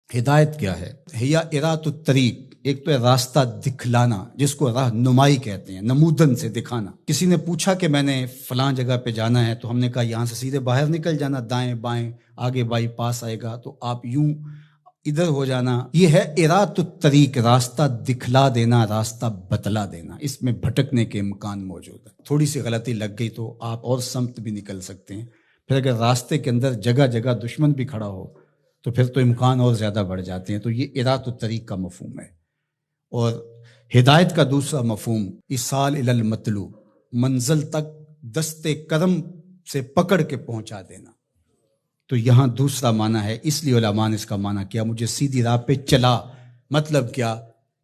ہدایت کیا ہے؟ ہیا ارات الطریق، ایک تو ہے راستہ دکھلانا، جس کو راہ نمائی کہتے ہیں، نمودن سے دکھانا۔ کسی نے پوچھا کہ میں نے فلاں جگہ پہ جانا ہے، تو ہم نے کہا یہاں سے سیدھے باہر نکل جانا، دائیں بائیں آگے بائی پاس آئے گا، تو آپ یوں ادھر ہو جانا۔ یہ ہے ارات الطریق، راستہ دکھلا دینا، راستہ بتلا دینا۔ اس میں بھٹکنے کے امکان موجود ہے، تھوڑی سی غلطی لگ گئی تو آپ اور سمت بھی نکل سکتے ہیں۔ پھر اگر راستے کے اندر جگہ جگہ دشمن بھی کھڑا ہو تو پھر تو امکان اور زیادہ بڑھ جاتے ہیں۔ تو یہ ارات الطریق کا مفہوم ہے۔ اور ہدایت کا دوسرا مفہوم ایصال الی المطلوب، منزل تک دستے کرم سے پکڑ کے پہنچا دینا۔ تو یہاں دوسرا معنی ہے، اس لیے علماء نے اس کا معنی کیا مجھے سیدھی راہ پہ چلا۔ مطلب کیا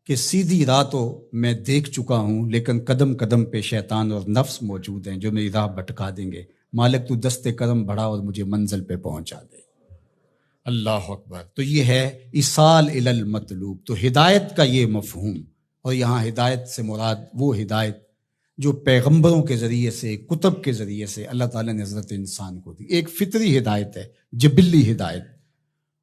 کہ سیدھی راہ تو میں دیکھ چکا ہوں، لیکن قدم قدم پہ شیطان اور نفس موجود ہیں جو میری راہ بھٹکا دیں گے۔ مالک تو دستے کرم بڑھا اور مجھے منزل پہ پہنچا دے۔ اللہ اکبر۔ تو یہ ہے ایصال الی المطلوب۔ تو ہدایت کا یہ مفہوم، اور یہاں ہدایت سے مراد وہ ہدایت جو پیغمبروں کے ذریعے سے، کتب کے ذریعے سے اللہ تعالیٰ نے حضرت انسان کو دی۔ ایک فطری ہدایت ہے، جبلی ہدایت،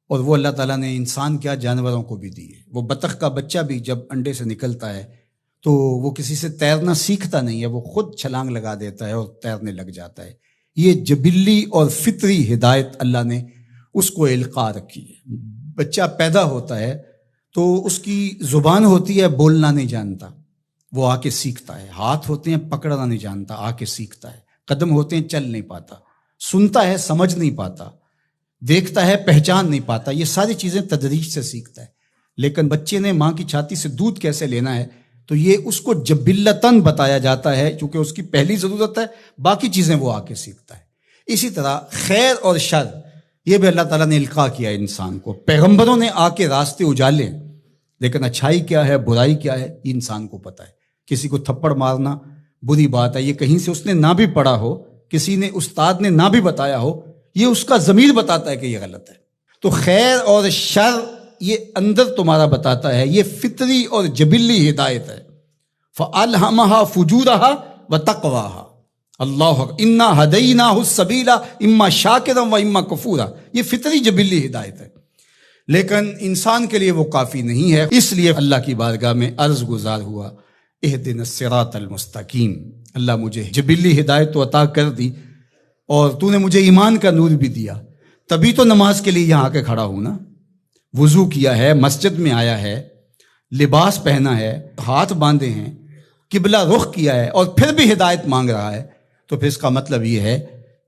اور وہ اللہ تعالیٰ نے انسان کیا جانوروں کو بھی دی ہے۔ وہ بطخ کا بچہ بھی جب انڈے سے نکلتا ہے تو وہ کسی سے تیرنا سیکھتا نہیں ہے، وہ خود چھلانگ لگا دیتا ہے اور تیرنے لگ جاتا ہے۔ یہ جبلی اور فطری ہدایت اللہ نے اس کو القاء رکھی ہے۔ بچہ پیدا ہوتا ہے تو اس کی زبان ہوتی ہے، بولنا نہیں جانتا، وہ آ کے سیکھتا ہے۔ ہاتھ ہوتے ہیں، پکڑنا نہیں جانتا، آ کے سیکھتا ہے۔ قدم ہوتے ہیں، چل نہیں پاتا۔ سنتا ہے، سمجھ نہیں پاتا۔ دیکھتا ہے، پہچان نہیں پاتا۔ یہ ساری چیزیں تدریج سے سیکھتا ہے۔ لیکن بچے نے ماں کی چھاتی سے دودھ کیسے لینا ہے، تو یہ اس کو جبلتاً بتایا جاتا ہے، چونکہ اس کی پہلی ضرورت ہے، باقی چیزیں وہ آ کے سیکھتا ہے۔ اسی طرح خیر اور شر، یہ بھی اللہ تعالیٰ نے القاء کیا انسان کو۔ پیغمبروں نے آ کے راستے اجالے، لیکن اچھائی کیا ہے، برائی کیا ہے، یہ انسان کو پتہ ہے۔ کسی کو تھپڑ مارنا بری بات ہے، یہ کہیں سے اس نے نہ بھی پڑھا ہو، کسی نے استاد نے نہ بھی بتایا ہو، یہ اس کا ضمیر بتاتا ہے کہ یہ غلط ہے۔ تو خیر اور شر یہ اندر تمہارا بتاتا ہے، یہ فطری اور جبلی ہدایت ہے۔ فَأَلْهَمَهَا فُجُورَهَا وَتَقْوَاهَا۔ اللہ اِنَّا هَدَيْنَاهُ السَّبِيلَ إِمَّا شَاكِرًا وَإِمَّا كَفُورًا۔ یہ فطری جبلی ہدایت ہے، لیکن انسان کے لیے وہ کافی نہیں ہے۔ اس لیے اللہ کی بارگاہ میں عرض گزار ہوا، اهدنا الصراط المستقیم۔ اللہ مجھے جبلی ہدایت تو عطا کر دی، اور تو نے مجھے ایمان کا نور بھی دیا، تبھی تو نماز کے لیے یہاں آ کے کھڑا ہوں نا۔ وضو کیا ہے، مسجد میں آیا ہے، لباس پہنا ہے، ہاتھ باندھے ہیں، قبلہ رخ کیا ہے، اور پھر بھی ہدایت مانگ رہا ہے، تو پھر اس کا مطلب یہ ہے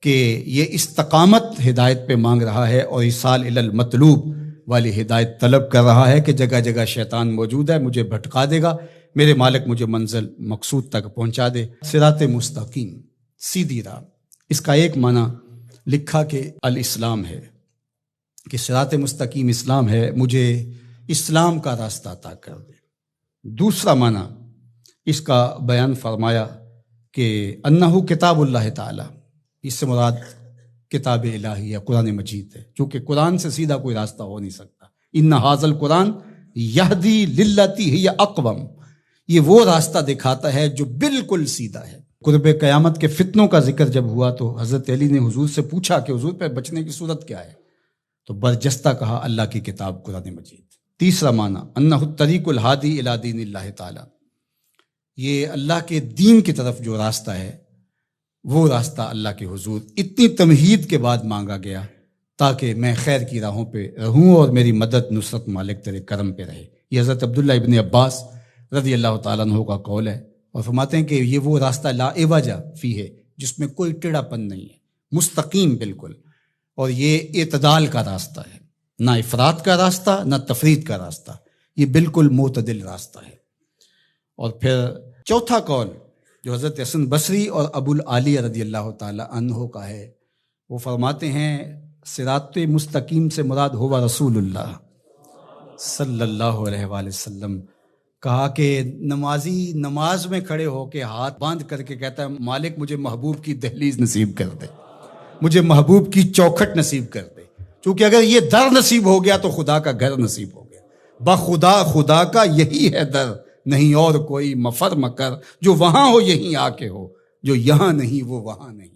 کہ یہ استقامت ہدایت پہ مانگ رہا ہے، اور ایصال الی المطلوب والی ہدایت طلب کر رہا ہے کہ جگہ جگہ شیطان موجود ہے، مجھے بھٹکا دے گا، میرے مالک مجھے منزل مقصود تک پہنچا دے۔ صراط مستقیم، سیدھی راہ۔ اس کا ایک معنی لکھا کہ الاسلام ہے، کہ صراط مستقیم اسلام ہے، مجھے اسلام کا راستہ عطا کر دے۔ دوسرا معنی اس کا بیان فرمایا کہ انہو کتاب اللہ تعالی، اس سے مراد کتاب الہی یا قرآن مجید ہے، چونکہ قرآن سے سیدھا کوئی راستہ ہو نہیں سکتا۔ ان ھذا القرآن یہدی للتی ہی اقوم، یہ وہ راستہ دکھاتا ہے جو بالکل سیدھا ہے۔ قرب قیامت کے فتنوں کا ذکر جب ہوا تو حضرت علی نے حضور سے پوچھا کہ حضور پہ بچنے کی صورت کیا ہے، تو برجستہ کہا اللہ کی کتاب قرآن مجید۔ تیسرا معنی انہ الطریق الہادی الی دین اللہ تعالی، یہ اللہ کے دین کی طرف جو راستہ ہے، وہ راستہ اللہ کے حضور اتنی تمہید کے بعد مانگا گیا تاکہ میں خیر کی راہوں پہ رہوں اور میری مدد نصرت مالک تیرے کرم پہ رہے۔ یہ حضرت عبداللہ ابن عباس رضی اللہ تعالیٰ عنہ کا قول ہے، اور فرماتے ہیں کہ یہ وہ راستہ لا عوج فیہ، جس میں کوئی ٹیڑھا پن نہیں ہے، مستقیم بالکل، اور یہ اعتدال کا راستہ ہے، نہ افراط کا راستہ نہ تفرید کا راستہ، یہ بالکل معتدل راستہ ہے۔ اور پھر چوتھا قول جو حضرت حسن بصری اور ابو العالیہ رضی اللہ تعالیٰ عنہ کا ہے، وہ فرماتے ہیں صراط مستقیم سے مراد ہوا رسول اللہ صلی اللہ علیہ وآلہ وسلم۔ کہا کہ نمازی نماز میں کھڑے ہو کے ہاتھ باندھ کر کے کہتا ہے مالک مجھے محبوب کی دہلیز نصیب کر دے، مجھے محبوب کی چوکھٹ نصیب کر دے، کیونکہ اگر یہ در نصیب ہو گیا تو خدا کا گھر نصیب ہو گیا۔ بخدا خدا کا یہی ہے در، نہیں اور کوئی مفر مکر، جو وہاں ہو یہیں آ کے ہو، جو یہاں نہیں وہ وہاں نہیں۔